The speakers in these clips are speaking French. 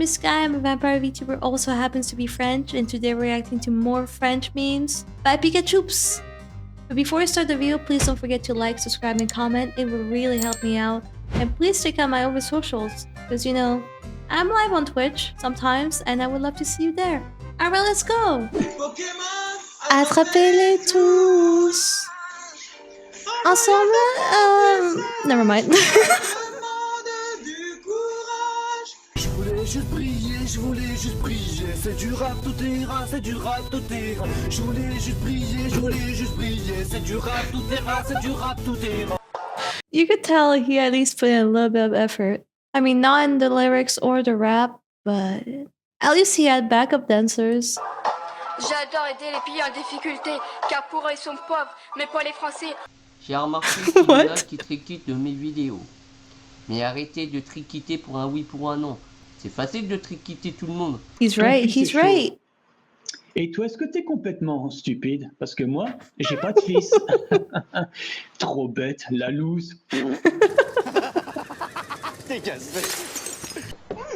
name is Sky, I'm a vampire VTuber, also happens to be French, and today we're reacting to more French memes by Pikachoops. But before I start the video, please don't forget to like, subscribe, and comment. It will really help me out. And please check out my other socials, because you know, I'm live on Twitch sometimes, and I would love to see you there. Alright, let's go! Attrapez-les tous! Ensemble, never mind. Je voulais juste briller, c'est du rap, tout ira, c'est du rap, tout ira. Je voulais juste briller, c'est du rap, tout ira, c'est du rap, tout ira. You could tell he at least put in a little bit of effort. I mean, not in the lyrics or the rap, but at least he had backup dancers. J'adore aider les pays en difficulté, car pour eux ils sont pauvres, mais pour les Français... J'ai remarqué qu'il y en a qui triquitent de mes vidéos. Mais arrêtez de triquiter pour un oui, pour un non. C'est facile de triquiter tout le monde. He's right, he's right. Et toi, est-ce que t'es complètement stupide? Parce que moi, j'ai pas de fils. Trop bête, la loose.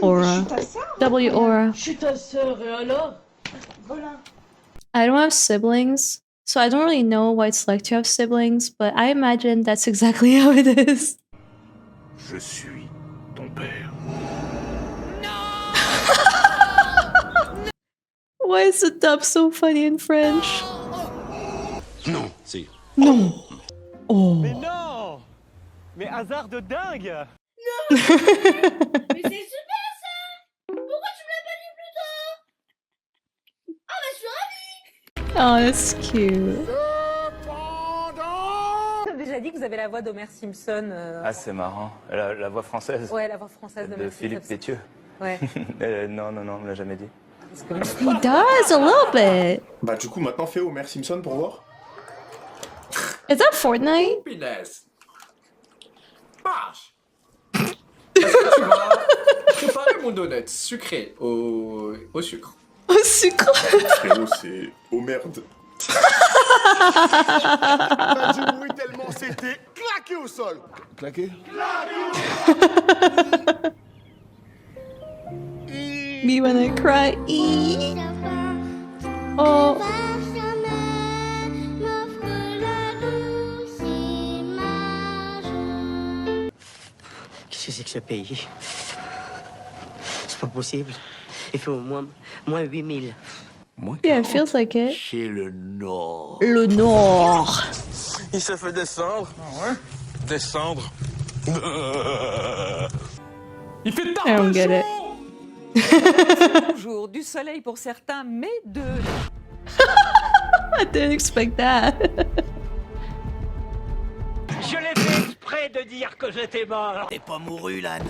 Aura. W Aura. Je suis ta sœur, et alors? Voilà. I don't have siblings, so I don't really know what it's like to have siblings, but I imagine that's exactly how it is. Je suis ton père. Why is the dub so funny in French? Non, si. Non. Oh. Mais non! Mais hasard de dingue! Non! Mais c'est super ça! Pourquoi tu me l'as pas dit plus tôt? Ah bah je suis ravie! Oh, that's cute. Vous avez déjà dit que vous avez la voix d'Homer Simpson. Ah, c'est marrant. La voix française. Ouais, la voix française de d'Homer Philippe Simpson. Pétieux. Ouais. Non, on me l'a jamais dit. He does a little bit. Bah du coup maintenant fais Homer Simpson pour voir. Is that Fortnite? Punaise. Marche. Est-ce que tu vas préparer mon donut sucré au sucre? Au sucre. Frérot c'est oh merde. Du bruit tellement c'était claqué au sol! Claqué? Me when I cry. Oh. Qu'est-ce que c'est que ce pays? C'est pas possible. Il fait au moins 8000. Yeah, it feels like it. Chez le Nord. Le Nord. Il se fait descendre. Ah ouais? Descendre. Il fait tard I don't get it. Toujours du soleil pour certains, mais de... I didn't expect that. Je l'ai fait exprès de dire que j'étais mort! T'es pas mouru, l'âne.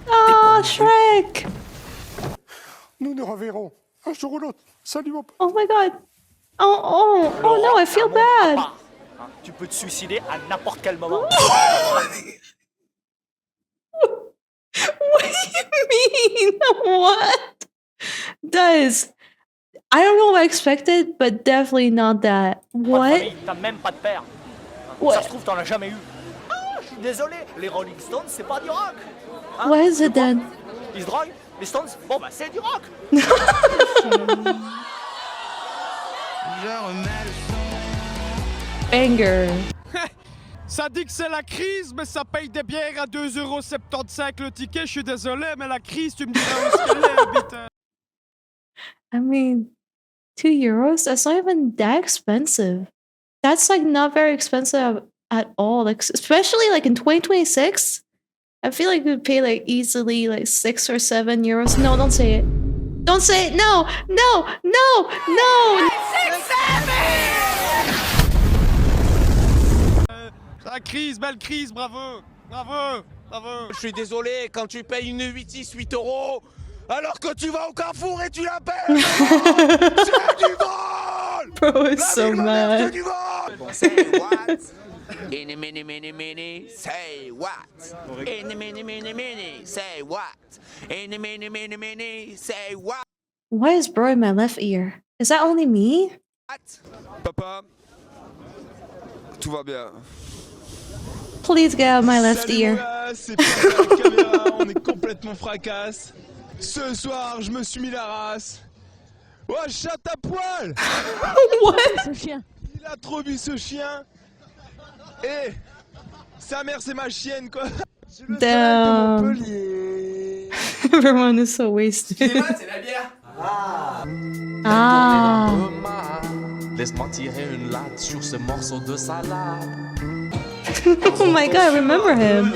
Oh, Shrek. Nous nous reverrons un jour ou l'autre. Salut mon pote! Oh my god. Oh no, I feel bad. Tu peux te suicider à n'importe quel moment. What do you mean? What? Guys, I don't know what I expected, but definitely not that. What? T'as même pas de père. What? Ça se trouve, t'en as jamais eu. Ah, je suis désolé, les Rolling Stones, c'est pas du rock. Hein? What is it then? Ils se droguent, les Stones, bon bah c'est du rock. Banger. Ça dit que c'est la crise, mais ça paye des bières à 2,75€ le ticket. Je suis désolé, mais la crise, tu me diras où est-ce qu'elle est, putain. I mean, €2? That's not even that expensive. That's like not very expensive at all. Like especially like in 2026, I feel like we'd pay like easily like €6 or €7. No, don't say it. Don't say it. No, no, no, no. La crise, belle crise, bravo, bravo, bravo. Je suis désolé, quand tu payes une 8€, alors que tu vas au Carrefour et tu la payes. C'est du vol. Bro is so mad. C'est du vol. Say what? Any, mini, mini, mini, say what? Any, mini, mini, mini, say what? Any, mini, mini, mini, say what? Why is bro in my left ear? Is that only me? Papa, tout va bien. Please get out of my left ear. C'est Pierre à la caméra, on est complètement fracasse. Ce soir, je me suis mis la race. Oh, chat à poil. What? Ce chien. Il a trop vu ce chien. Et sa mère, c'est ma chienne, quoi. Je le Damn. de Montpellier. Everyone is so wasted. C'est la bière. Ah. Laisse-moi tirer une latte sur ce morceau de salade. Oh my god, I remember him.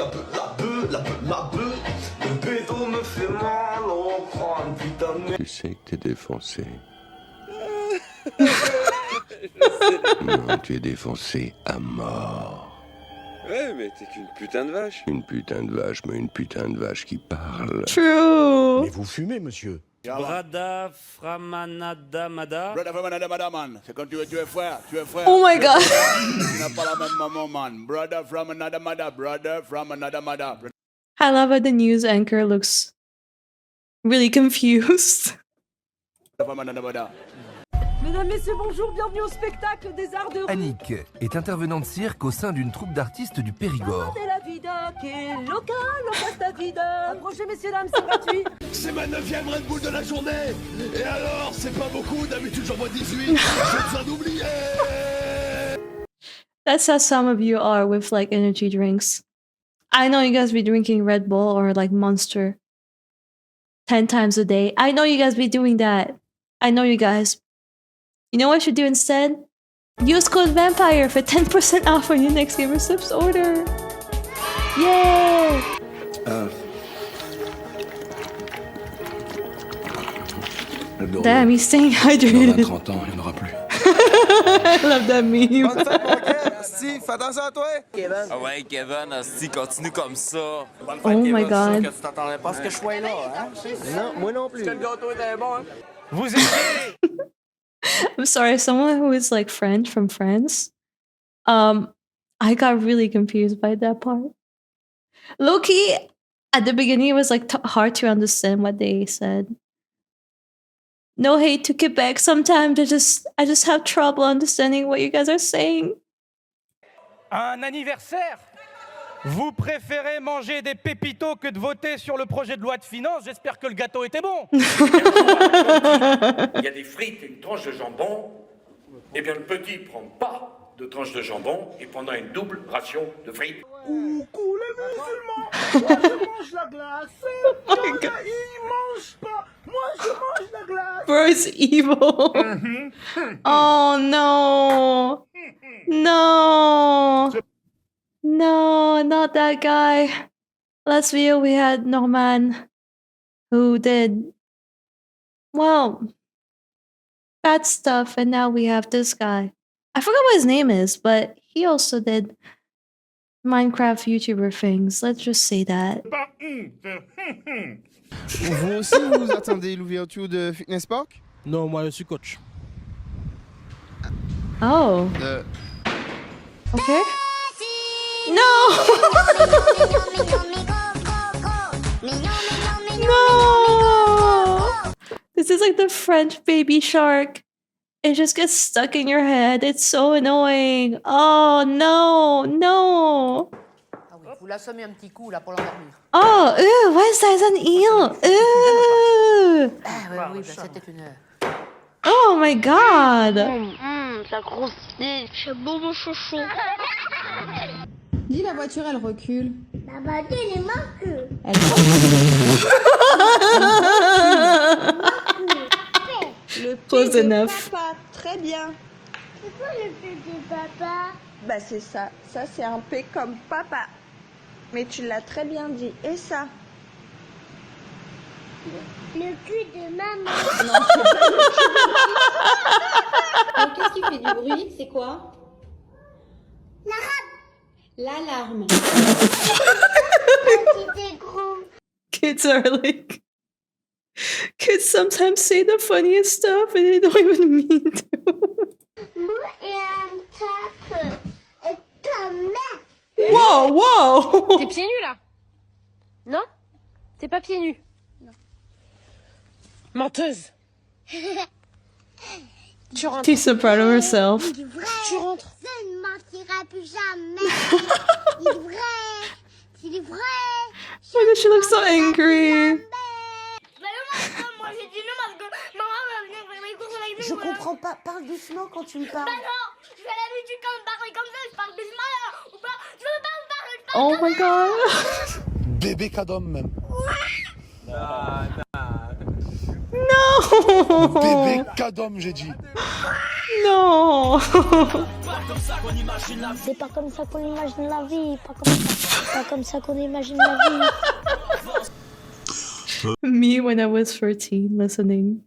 Tu sais que t'es défoncé. Non, tu es défoncé à mort. Ouais, mais t'es qu'une putain de vache. Une putain de vache, mais une putain de vache qui parle. True. Vous fumez, monsieur. Brada Framanada Mada. Brada Framanada Mada, man. C'est quand tu es frère, Oh my god. Tu n'as pas la même maman, man. Brother from another mother, brother from another mother. I love how the news anchor looks really confused. From another mother. Mesdames, messieurs, bonjour, bienvenue au spectacle des arts de rue. Annick est intervenante cirque au sein d'une troupe d'artistes du Périgord. C'est la vida qui est locale, pasta vida. Approchez, messieurs, dames, c'est gratuit. C'est ma 9e Red Bull de la journée. Et alors, c'est pas beaucoup. D'habitude, j'en bois 18. J'ai besoin d'oublier. That's how some of you are with like energy drinks. I know you guys be drinking Red Bull or like Monster 10 times a day. I know you guys be doing that. I know you guys. You know what you should do instead? Use code VAMPIRE for 10% off on your next Gamer Steps order. Yay! Damn, he's staying hydrated. 30 ans, il n'y en aura plus. I love that meme. Si, fais attention à toi. Ah ouais, Kevin, si continue comme ça. Oh my god. Tu t'attendrais pas à ce que je sois là, hein? Non, moi non plus. Le gâteau était bon, hein? Vous étiez. I'm sorry, someone who is like French from France. I got really confused by that part. Low-key, at the beginning, it was like hard to understand what they said. No hate to Quebec. Sometimes I just have trouble understanding what you guys are saying. Un anniversaire. Vous préférez manger des pépitos que de voter sur le projet de loi de finances. J'espère que le gâteau était bon. Il y a des frites et une tranche de jambon. Eh bien, le petit prend pas de tranche de jambon et prendra une double ration de frites. Coucou les musulmans. Moi, je mange la glace. Oh my god. Ils mangent pas. Moi, je mange la glace. Bro, it's evil. Oh no. No. No, not that guy. Last video we had Norman, who did, well, bad stuff, and now we have this guy. I forgot what his name is, but he also did Minecraft YouTuber things. Let's just say that. Vous aussi, vous attendez l'ouverture de Fitness Park? Non, moi, je suis coach. Oh. Okay. No! No! This is like the French baby shark. It just gets stuck in your head. It's so annoying. Oh no, no. Ah oui, vous l'assommez un petit coup là pour l'endormir. Oh, ew, why is that an eel? Ew. Ah oui, oui, bah, c'était une... Oh my god. Ça grossit. C'est bon mon chouchou. Dis la voiture, elle recule. La voiture, elle manque. Elle Le Close P de enough. papa, très bien. C'est quoi le P de papa? Bah c'est ça, ça c'est un P comme papa. Mais tu l'as très bien dit. Et ça? Le cul de maman. Qu'est-ce qui fait du bruit? C'est quoi? L'alarme. C'était gros. Kids are like, kids sometimes say the funniest stuff and they don't even mean to. Moi et un tape. Et ta mère. Whoa, whoa! T'es pieds nus là? Non? T'es pas pieds nus? Non. Menteuse. Tu rentres. She's so proud of herself. Tu rentres. Je ne mentirai plus jamais. Il est vrai. Il est vrai. Why does she look so angry? Bah non, parce que maman va venir faire les courses avec nous. Je comprends pas. Parle doucement quand tu me parles. Bah non, j'ai l'habitude quand me parler comme ça, je parle doucement là, ou pas. Je veux pas me parler, je parle Oh comme my ça. god. Bébé cadom même. No. Bébé cadom, j'ai dit. No. C'est pas comme ça qu'on imagine la vie, pas comme ça qu'on imagine la vie. Me when I was 13, listening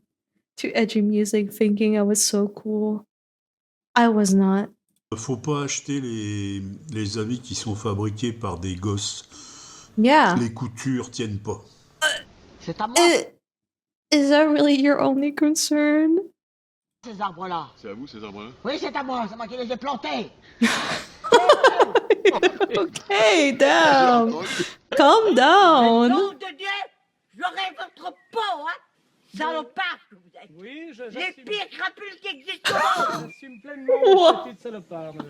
to edgy music, thinking I was so cool. I was not. Faut pas acheter les habits qui sont fabriqués par des gosses. Yeah. Les coutures tiennent pas. C'est à moi. Is that really your only concern? Ces arbres-là. C'est à vous ces arbres-là? Oui, c'est à moi. C'est moi qui les ai plantés. Okay, damn. Calm down. Nom de Dieu, j'aurai votre peau, hein. Salopard que vous êtes. Oui, Les pires crapules qui existent au monde. J'assume pleinement cette petite salopard, madame.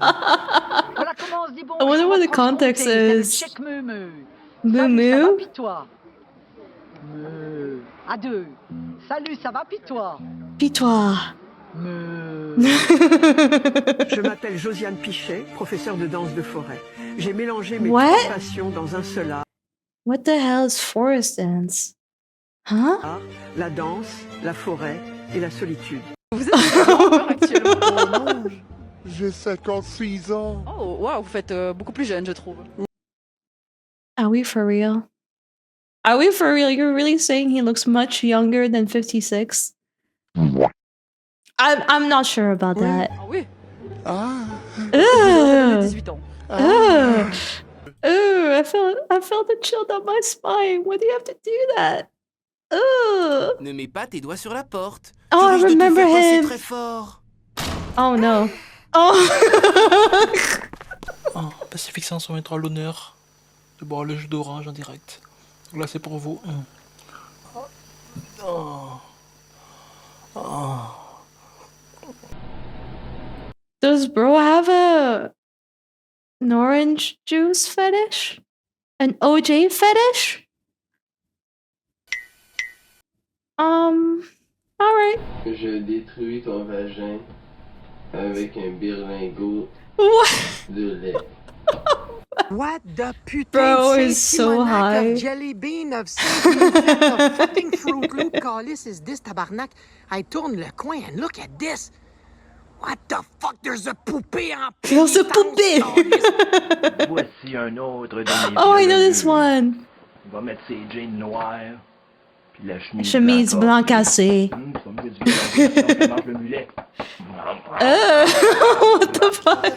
Voilà comment on se dit bon. I wonder what the context is. Check meu. Moo Salut, ça va moo? pis toi? À deux. Salut, ça va pis toi? Pis toi. Je m'appelle Josiane Pichet, professeure de danse de forêt. J'ai mélangé mes What? trois passions dans un seul art. What the hell is forest dance? Huh? La danse, la forêt et la solitude. Vous êtes actuellement? J'ai 56 ans. Oh, waouh, vous faites beaucoup plus jeune, je trouve. Are we for real? Are we for real? You're really saying he looks much younger than 56? I'm not sure about that. Ah oui. Ah. Ugh. 18 ans. Ugh. Ugh, I felt it chill down my spine. Why do you have to do that? Ugh. Ne mets pas tes doigts sur la porte. Oh, I Tu risques de te remember faire passer him. très fort. Oh no. Oh. Oh, Pacific 500 mettra à l'honneur de boire le jus d'orange en direct. Donc là, c'est pour vous. Oh. Oh. Does bro have an orange juice fetish? An OJ fetish? Alright. Je détruis ton vagin avec un berlingot de lait. What the putain Bro de is so high. of jelly bean of of fucking Fruit Loop calice is this tabarnak? I tourne le coin and look at this. What the fuck? There's a poupée en There's a poupée. Voici un autre de mes Oh, I know vieux this one. Il va mettre ses jeans noirs, puis la chemise, Chemise blanc cassé. Tu vas me dire du violon, sinon tu manges le mulet. What the fuck?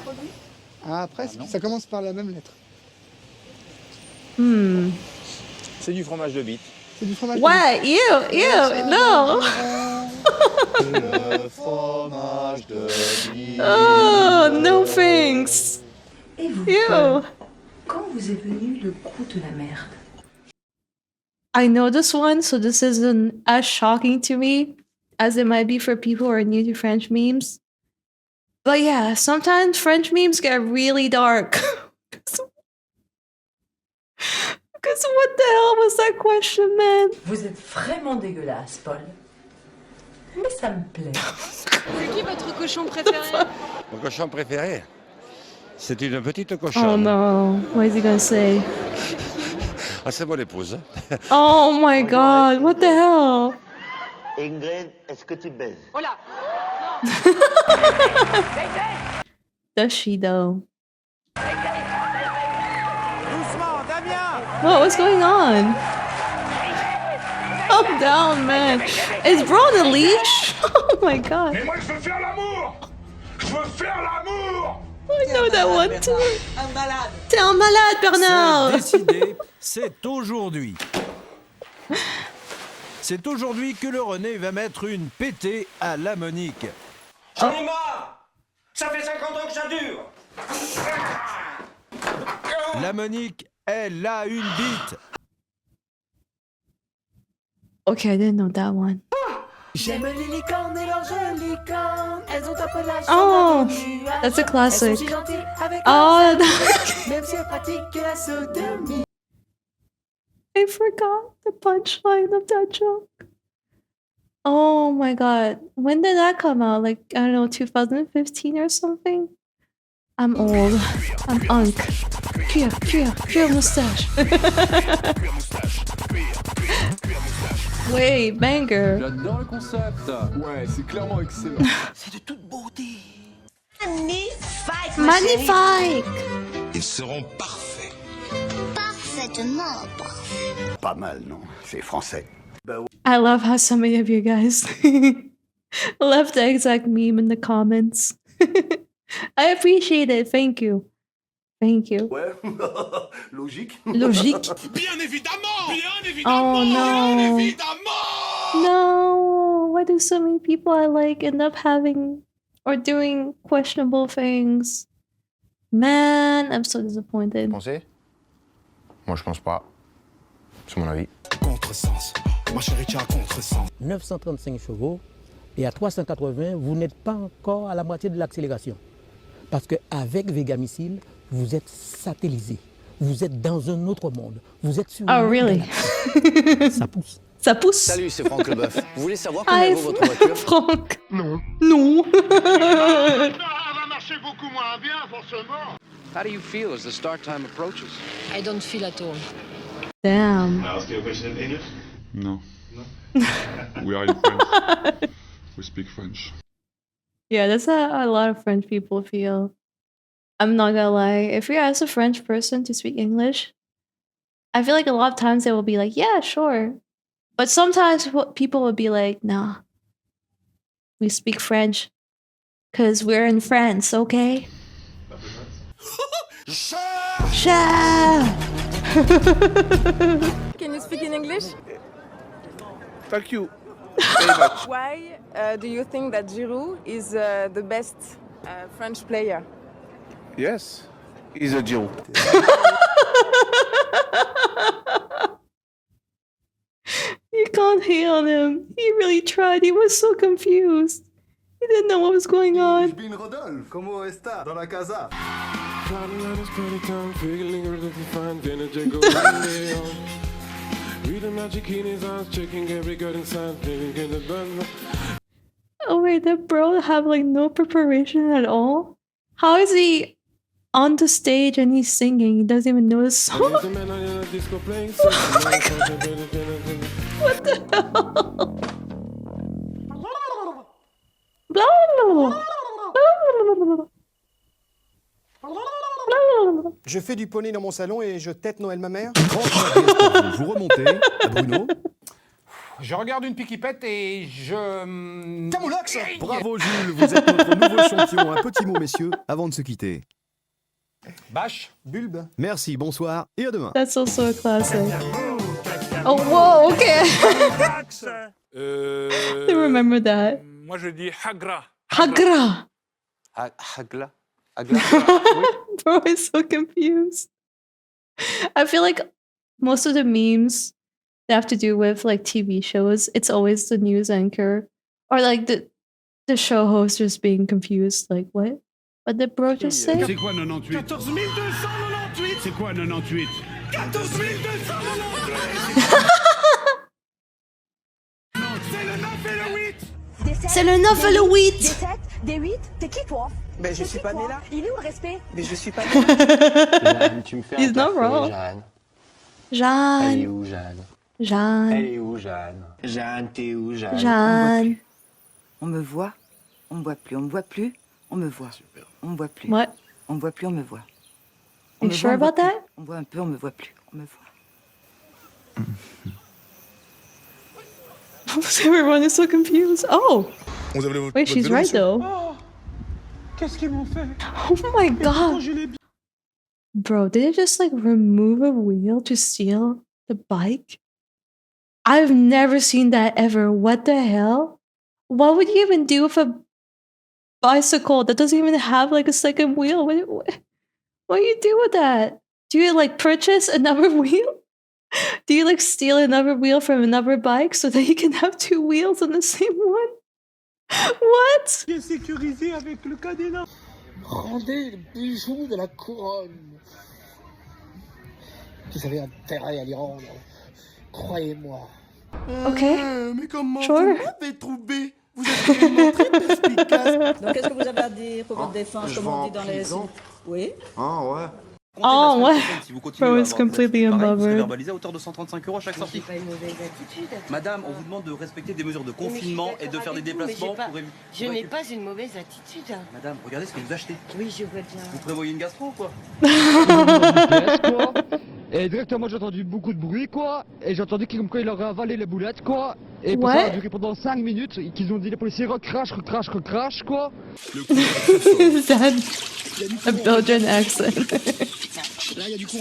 Ah, presque. Ça commence par la même lettre. C'est du fromage de bite. C'est du fromage. What? Ew, no. Le fromage de bite. Oh, no thanks. Et vous, Ew. Paul, quand vous est venu le goût de la merde? I know this one, so this isn't as shocking to me as it might be for people who are new to French memes. But yeah, sometimes French memes get really dark. Because what the hell was that question, man? Vous êtes vraiment dégueulasse, Paul. Mais ça me plaît. C'est qui votre cochon préféré? Mon cochon préféré, c'est une petite Oh cochonne. no, what is he gonna say? Ah, c'est mon épouse. Oh my god, what the hell? Ingrid, est-ce que tu baises? Oh là. Does she though? Doucement, Damien. What's going on? Calm down, man. Is bro on a leash? Oh my god. Mais moi je veux faire l'amour. Je veux faire l'amour. I know that one too. T'es un malade, Bernard. C'est décidé, c'est aujourd'hui. C'est aujourd'hui que le René va mettre une pétée à la Monique. J'en ai marre. Ça fait 50 ans que ça dure. La Monique, elle a une bite. Okay, I didn't know that one. J'aime les licornes et leurs jolies cornes. Elles ont un peu la Oh, chambre. that's a classic. Elles sont si gentilles avec Oh, leurs même si elles pratiquent la sodomie. I forgot the punchline of that joke. Oh my god. When did that come out? Like, I don't know, 2015 or something? I'm old. I'm unk. Cuir moustache. Wait, banger. J'adore le concept. Ouais, c'est clairement excellent. C'est de toute beauté. Magnifique. Ils seront parfaits. Parfaitement parfait. Pas mal, non? C'est français. I love how so many of you guys left the exact meme in the comments. I appreciate it. Thank you. Thank you. Ouais, logique. Logique. Bien évidemment! Bien Oh no. No. Why do so many people I like end up having or doing questionable things? Man, I'm so disappointed. Pensez? Moi, je pense pas. C'est mon avis. Contresens. Ma chérie, tu as contresens. 935 chevaux et à 380, vous n'êtes pas encore à la moitié de l'accélération. Parce qu'avec Vega Missile, vous êtes satellisé. Vous êtes dans un autre monde. Vous êtes sur Oh, really? Ça pousse. Ça pousse? Salut, c'est Franck Leboeuf. Vous voulez savoir Hi, combien vaut votre voiture? Franck. Non. Non. Elle va marcher beaucoup moins bien, forcément. How do you feel as the start time approaches? I don't feel at all. Damn. Ask you a question in English? No. No? We are in French. We speak French. Yeah, that's how a lot of French people feel. I'm not gonna lie. If you ask a French person to speak English, I feel like a lot of times they will be like, yeah, sure. But sometimes people will be like, nah, we speak French because we're in France, okay? Can you speak in English? Thank you. Why do you think that Giroud is the best French player? Yes, he's a Jew. You can't hate on him. He really tried. He was so confused. He didn't know what was going on. Bin Rodolphe, ¿cómo está? Dans la casa. Oh wait, that bro have like no preparation at all? How is he on the stage and he's singing? He doesn't even know the song. Oh my god! What the hell? Blah, blah, blah. Je fais du poney dans mon salon et je tête Noël ma mère. Vous remontez à Bruno. Je regarde une piquipette et je... Camoulox. Bravo Jules, vous êtes notre nouveau champion. Un petit mot messieurs, avant de se quitter. Bâche. Bulbe. Merci, bonsoir et à demain. That's also a classic. Oh, whoa, okay. I remember that. Moi, je dis Hagra. Hagra! Hagla? Bro is so confused. I feel like most of the memes that have to do with like TV shows, it's always the news anchor or like the show host just being confused. Like, what? What did bro just say? C'est quoi 98? 14 298. C'est quoi 98? 14 298. C'est le 9 et le 8. C'est le 9 et le 8. Des 7, des 8, t'es qui toi? Ben, je suis pas né là. Il est où le respect? Mais je suis pas né là. Jeanne, tu me fais He's not wrong. Jeanne. Jeanne. Elle est où, Jeanne? Jeanne. Elle est où, Jeanne? Jeanne, t'es où, Jeanne? Jeanne. On me voit, on me voit plus, on me voit plus, on me voit. On me voit plus. What? On me voit plus, on me voit. On You me sure voit, on me about voit that? plus. On me voit un peu, on me voit plus, on me voit. Everyone is so confused. Oh. Wait, she's right though. Oh, qu'est-ce qu'ils m'ont fait? Oh my god. Bro, did they just like remove a wheel to steal the bike? I've never seen that ever. What the hell? What would you even do with a bicycle that doesn't even have like a second wheel? What do you do with that? Do you like purchase another wheel? Do you like steal another wheel from another bike so that you can have two wheels on the same one? What? Il est sécurisé avec le cadenas. Rendez le bijou de la couronne. Vous avez intérêt à l'y rendre. Croyez-moi, Ok. Mais comment Sure. vous m'avez trouvé? Vous êtes vraiment très perspicace. Donc, qu'est-ce que vous avez à dire pour votre défense, comme on dit dans les... Oui. Ah ouais. Oh, what? Si vous continuez Bro, à it's avoir des completely attitudes pareilles, vous serez unbothered. verbalisé à hauteur de 135 € à chaque sortie. Pas une mauvaise attitude. Madame, on vous demande de respecter des mesures de confinement et de faire des déplacements pour éviter... Je n'ai pas une mauvaise attitude. Madame, regardez ce que vous achetez. Oui, je vois bien. Vous prévoyez une gastro ou quoi? Et directement j'ai entendu beaucoup de bruit quoi, et j'ai entendu comme quoi il aurait avalé les boulettes quoi, et pour Ouais. ça a duré pendant 5 minutes, et qu'ils ont dit les policiers recrache quoi. That a Belgian accent. Là, il y a du con.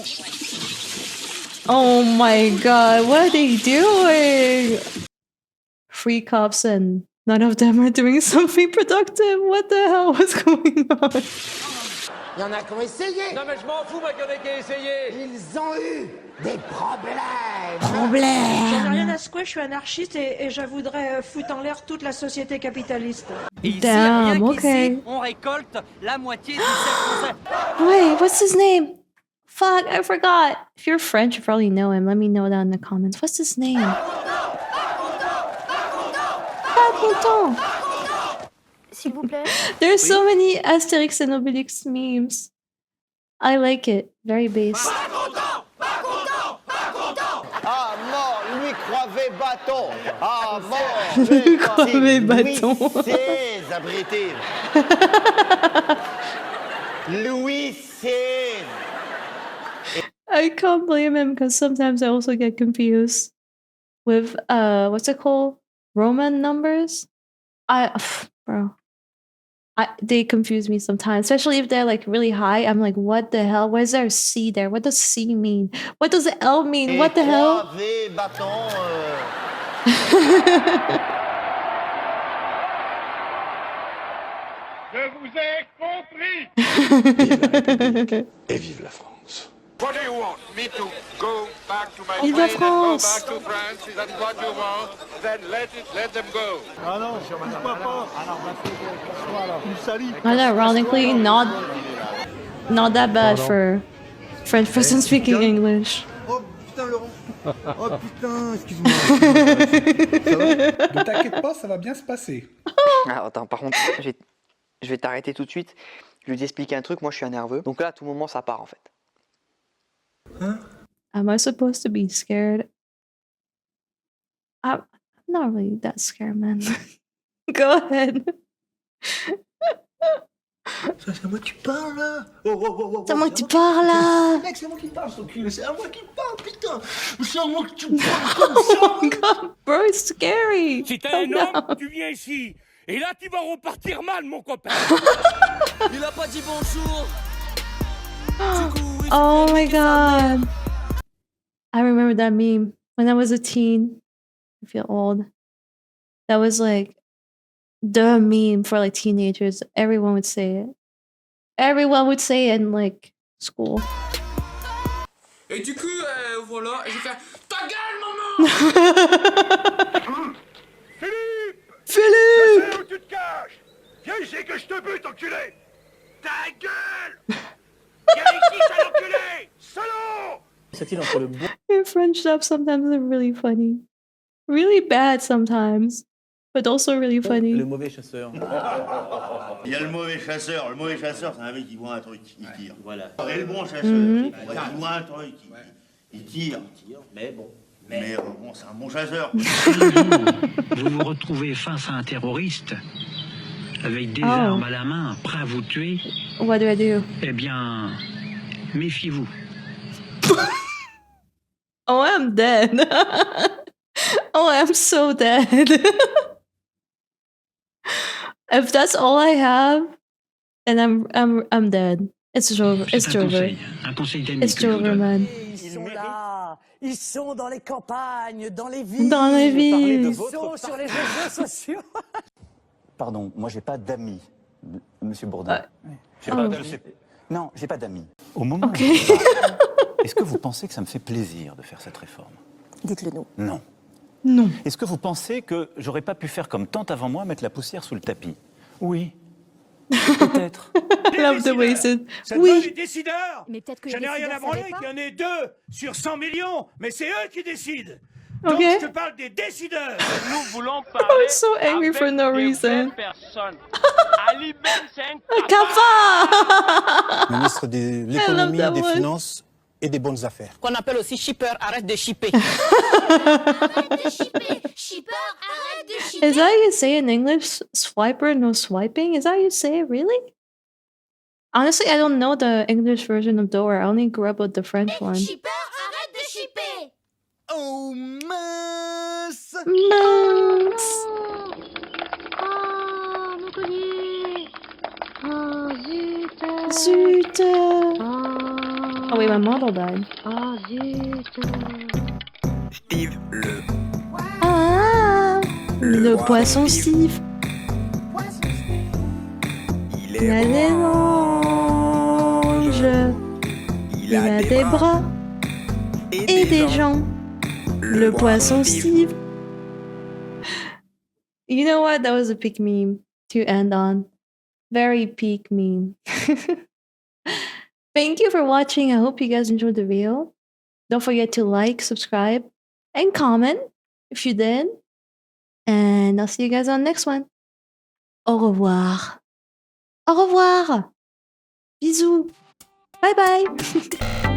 Oh my god, what are they doing? Free cops and none of them are doing something productive. What the hell was going on? Il y en a qui ont essayé. Non mais je m'en fous, moi, qu'il y en ait qui a essayé. Ils ont eu des problèmes. J'en ai rien à secouer, je suis anarchiste et je voudrais foutre en l'air toute la société capitaliste. Damn, okay. On récolte la moitié du sel français. Wait, what's his name? Fuck, I forgot. If you're French, you probably know him. Let me know down in the comments. What's his name? Pas content. S'il vous plaît. There's so many Asterix and Obelix memes. I like it. Very based. Ah, mort, Louis Croivet bâton. Ah, mort, Louis Croivet bâton. Louis XVI, abrité. Louis XVI. I can't blame him because sometimes I also get confused with what's it called? Roman numbers? They confuse me sometimes, especially if they're like really high. I'm like, what the hell? Why is there a C there? What does C mean? What does the L mean? What the hell? Croivet bâton. Je vous ai compris. Et vive la France. What do you want? Me to go back to my Vive la friend and go France. back to France? Is that what you want? Then let them go. Ah non, pourquoi pas? Il salit. Ironically, not that bad for French person speaking English. Oh putain, Laurent. Oh putain, excuse-moi. Ne t'inquiète pas, ça va bien se passer. Ah, attends, par contre, je vais t'arrêter tout de suite. Je vais t'expliquer un truc, moi je suis un nerveux. Donc là, à tout moment, ça part en fait. Am I supposed to be scared? I'm not really that scared, man. Go ahead. C'est à moi que tu parles là. Oh, C'est à moi que tu parles là. Mec, c'est à moi qui parle, ce cul. C'est à moi qui parle, putain. C'est à moi que tu parles comme ça. God, bro, it's scary. Si t'es Calm un homme, down. tu viens ici. Et là, tu vas repartir mal, mon copain. Il a pas dit bonjour. Oh my god. I remember that meme when I was a teen. I feel old. That was like the meme for like teenagers. Everyone would say it. Everyone would say it in like school. Et du coup, voilà, je vais faire ta gueule, maman. Philippe! Je sais où tu te caches. Viens ici que je te bute, enculé. Ta gueule. Viens ici, sale enculé. Salaud. C'est-il entre le bon And French dubs sometimes are really funny. Really bad sometimes. But also really funny. le mauvais chasseur? Il y a le mauvais chasseur. Le mauvais chasseur, c'est un mec qui voit un truc, il tire. Voilà. Et le bon chasseur, Mhm. il voit un truc, il tire. Mais bon. Mais bon, c'est un bon chasseur. Vous vous retrouvez face à un terroriste avec des armes à la main, prêt à vous tuer. What do I do? Eh bien, méfiez-vous. Oh, I'm dead. Oh, I'm so dead. If that's all I have, then I'm dead. It's over. It's over. Un conseil d'ami It's que je vous over, donne. man. Ils sont là, ils sont dans les campagnes, dans les villes. Dans les villes. Ils sont sur les réseaux sociaux. Pardon, moi j'ai pas d'amis, Monsieur Bourdin. J'ai oh. pas d'amis. Non, j'ai pas d'amis. Au moment où est-ce que vous pensez que ça me fait plaisir de faire cette réforme? Dites-le nous. Non. Non. Est-ce que vous pensez que j'aurais pas pu faire comme tant avant moi, mettre la poussière sous le tapis? Oui. Peut-être. I love the way it said, C'est oui. les décideurs. Mais peut-être que Je les n'ai rien à décideurs branler savaient qu'il y en ait 2 sur 100 millions, mais c'est eux qui décident. Ok. Donc, je te parle des décideurs. Nous voulons I'm parler so angry avec for no des reason. vraies personnes. Ali Ben, c'est un Kappa! Ministre de l'économie, des finances et des bonnes affaires. Qu'on appelle aussi shipper, arrête de shipper. Is that how you say in English? Swiper, no swiping? Is that how you say it? Really? Honestly, I don't know the English version of Door. I only grew up with the French one. Oh mince. Mince. Zut. Oh wait, my model died. Steve le. Ah, le poisson Steve. Il a des anges. Il a des bras et des jambes. Le poisson Steve. You know what? That was a peak meme to end on. Very peak meme. Thank you for watching. I hope you guys enjoyed the video. Don't forget to like, subscribe, and comment if you did. And I'll see you guys on the next one. Au revoir. Au revoir. Bisous. Bye bye.